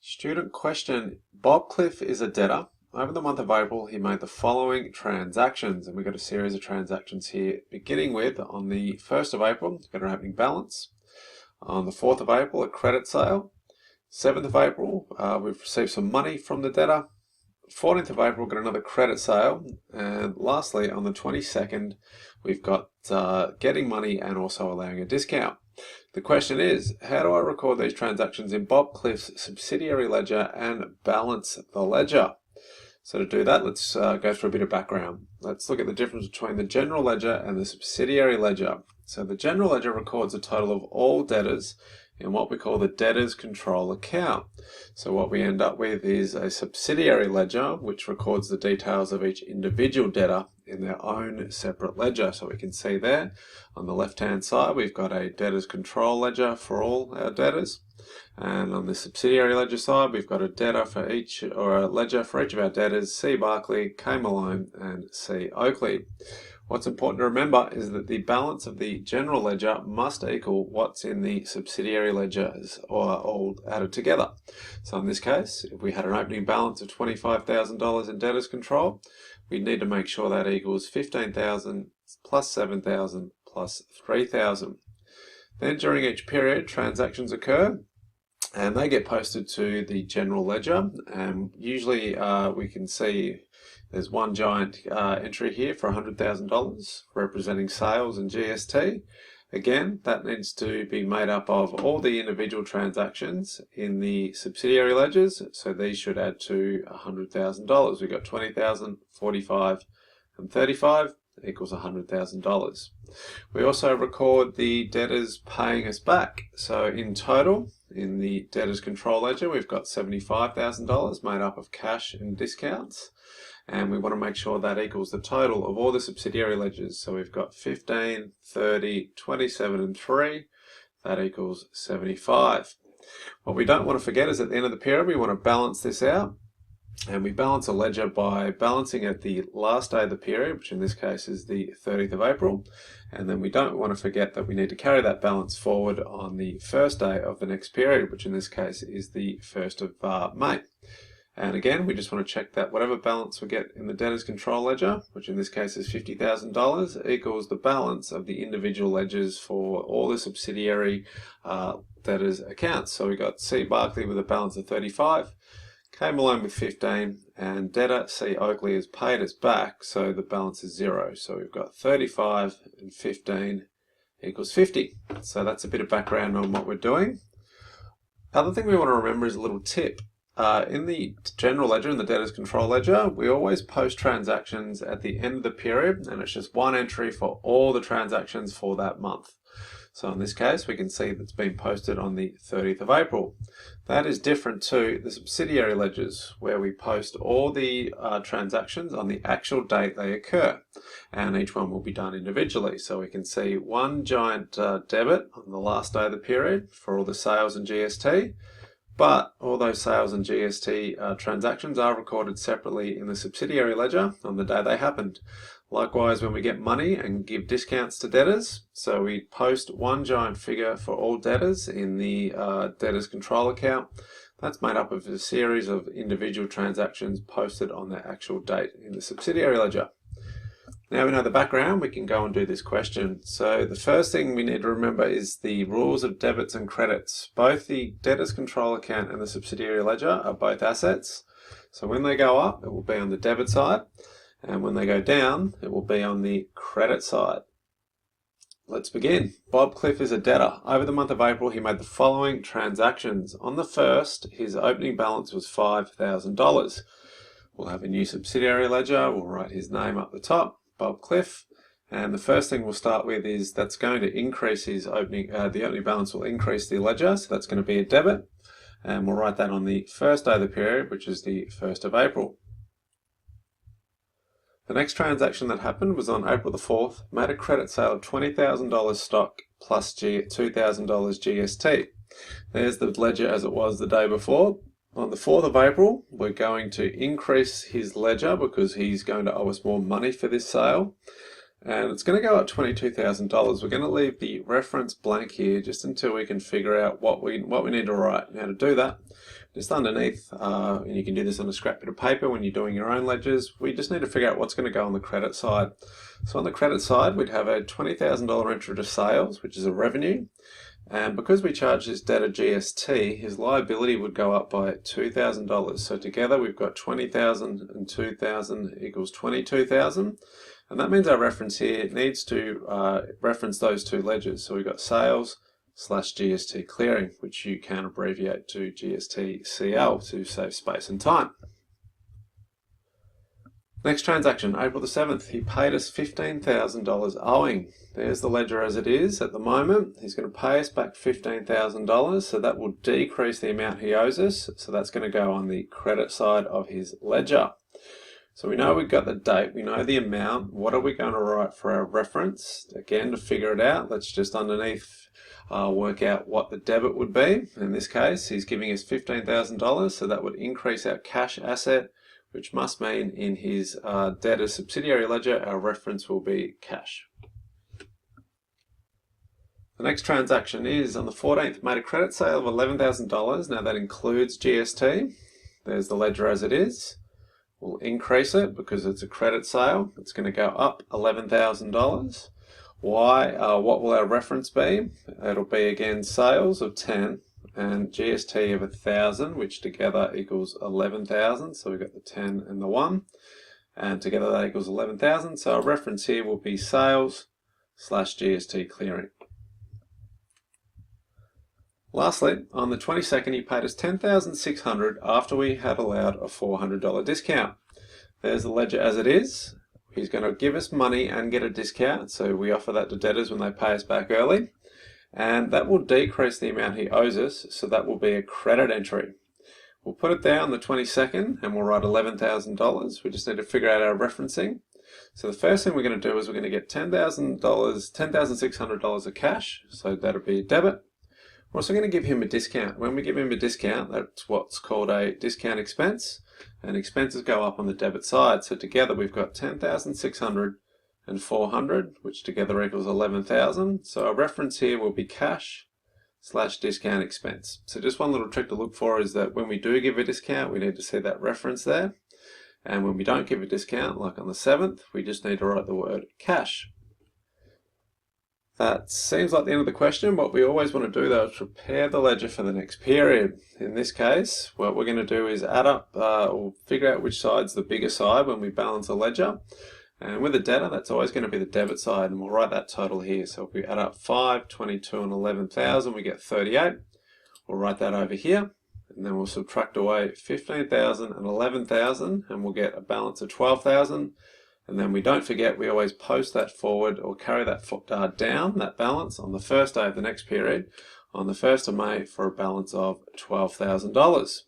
Student question, Bob Cliff is a debtor. Over the month of April, he made the following transactions, and we've got a series of transactions here, beginning with on the 1st of April, we've got an opening balance. On the 4th of April, a credit sale. 7th of April, we've received some money from the debtor. 14th of April, got another credit sale. And lastly, on the 22nd, we've got getting money and also allowing a discount. The question is, how do I record these transactions in Bob Cliff's subsidiary ledger and balance the ledger? So to do that, let's go through a bit of background. Let's look at the difference between the general ledger and the subsidiary ledger. So the general ledger records a total of all debtors in what we call the debtors control account. So what we end up with is a subsidiary ledger which records the details of each individual debtor in their own separate ledger. So we can see there on the left hand side we've got a debtors control ledger for all our debtors, and on the subsidiary ledger side we've got a debtor for each, or a ledger for each of our debtors: C. Barclay, K. Malone and C. Oakley. What's important to remember is that the balance of the general ledger must equal what's in the subsidiary ledgers, or all added together. So in this case, if we had an opening balance of $25,000 in debtors control, we need to make sure that equals $15,000 plus $7,000 plus $3,000. Then during each period, transactions occur and they get posted to the general ledger, and usually we can see there's one giant entry here for $100,000 representing sales and GST. Again, that needs to be made up of all the individual transactions in the subsidiary ledgers, so these should add to $100,000. We've got $20,000, $45,000 and $35,000 equals $100,000. We also record the debtors paying us back. So in total, in the debtors control ledger, we've got $75,000 made up of cash and discounts. And we want to make sure that equals the total of all the subsidiary ledgers. So we've got 15, 30, 27 and 3. That equals 75. What we don't want to forget is at the end of the period we want to balance this out. And we balance a ledger by balancing at the last day of the period, which in this case is the 30th of April. And then we don't want to forget that we need to carry that balance forward on the first day of the next period, which in this case is the 1st of May. And again, we just want to check that whatever balance we get in the debtors control ledger, which in this case is $50,000, equals the balance of the individual ledgers for all the subsidiary debtors accounts. So we got C. Barclay with a balance of 35, K. Malone with 15, and debtor C. Oakley has paid us back, so the balance is 0. So we've got 35 and 15 equals 50. So that's a bit of background on what we're doing. Other thing we want to remember is a little tip. In the general ledger and the debtors control ledger, we always post transactions at the end of the period, and it's just one entry for all the transactions for that month. So in this case, we can see that's been posted on the 30th of April. That is different to the subsidiary ledgers, where we post all the transactions on the actual date they occur, and each one will be done individually. So we can see one giant debit on the last day of the period for all the sales and GST. But all those sales and GST transactions are recorded separately in the subsidiary ledger on the day they happened. Likewise, when we get money and give discounts to debtors, so we post one giant figure for all debtors in the debtors control account. That's made up of a series of individual transactions posted on their actual date in the subsidiary ledger. Now we know the background, we can go and do this question. So the first thing we need to remember is the rules of debits and credits. Both the debtors control account and the subsidiary ledger are both assets. So when they go up, it will be on the debit side, and when they go down, it will be on the credit side. Let's begin. Bob Cliff is a debtor. Over the month of April, he made the following transactions. On the 1st, his opening balance was $5,000. We'll have a new subsidiary ledger. We'll write his name up the top, Bob Cliff, and the first thing we'll start with is that's going to increase his opening, the opening balance will increase the ledger, so that's going to be a debit, and we'll write that on the first day of the period, which is the 1st of April. The next transaction that happened was on April the 4th, made a credit sale of $20,000 stock plus $2,000 GST. There's the ledger as it was the day before. On the 4th of April, we're going to increase his ledger because he's going to owe us more money for this sale. And it's going to go up $22,000. We're going to leave the reference blank here just until we can figure out what we need to write. Now to do that, just underneath, and you can do this on a scrap bit of paper when you're doing your own ledgers, we just need to figure out what's going to go on the credit side. So on the credit side, we'd have a $20,000 entry to sales, which is a revenue. And because we charge this debtor GST, his liability would go up by $2,000. So together we've got $20,000 and $2,000 equals $22,000. And that means our reference here needs to reference those two ledgers. So we've got sales / GST clearing, which you can abbreviate to GSTCL to save space and time. Next transaction, April the 7th, he paid us $15,000 owing. There's the ledger as it is at the moment. He's going to pay us back $15,000, so that will decrease the amount he owes us. So that's going to go on the credit side of his ledger. So we know we've got the date, we know the amount. What are we going to write for our reference? Again, to figure it out, let's just underneath work out what the debit would be. In this case, he's giving us $15,000, so that would increase our cash asset, which must mean in his Debtors Subsidiary ledger, our reference will be cash. The next transaction is on the 14th, made a credit sale of $11,000. Now that includes GST. There's the ledger as it is. We'll increase it because it's a credit sale. It's going to go up $11,000. Why? What will our reference be? It'll be again sales of 10 and GST of 1,000, which together equals 11,000. So we've got the 10 and the 1, and together that equals 11,000. So our reference here will be sales / GST clearing. Lastly, on the 22nd, he paid us $10,600 after we had allowed a $400 discount. There's the ledger as it is. He's going to give us money and get a discount, so we offer that to debtors when they pay us back early. And that will decrease the amount he owes us, so that will be a credit entry. We'll put it there on the 22nd and we'll write $11,000. We just need to figure out our referencing. So the first thing we're going to do is we're going to get $10,600 of cash, so that'll be a debit. We're also going to give him a discount. When we give him a discount, that's what's called a discount expense, and expenses go up on the debit side. So together we've got $10,600 and $400, which together equals $11,000. So our reference here will be cash / discount expense. So just one little trick to look for is that when we do give a discount, we need to see that reference there. And when we don't give a discount, like on the 7th, we just need to write the word cash. That seems like the end of the question. What we always want to do though is prepare the ledger for the next period. In this case, what we're going to do is add up or figure out which side's the bigger side when we balance a ledger. And with a debtor, that's always going to be the debit side, and we'll write that total here. So if we add up 5, 22, and 11,000, we get 38. We'll write that over here, and then we'll subtract away 15,000 and 11,000, and we'll get a balance of 12,000. And then we don't forget, we always post that forward or carry that down, that balance, on the first day of the next period, on the 1st of May, for a balance of $12,000.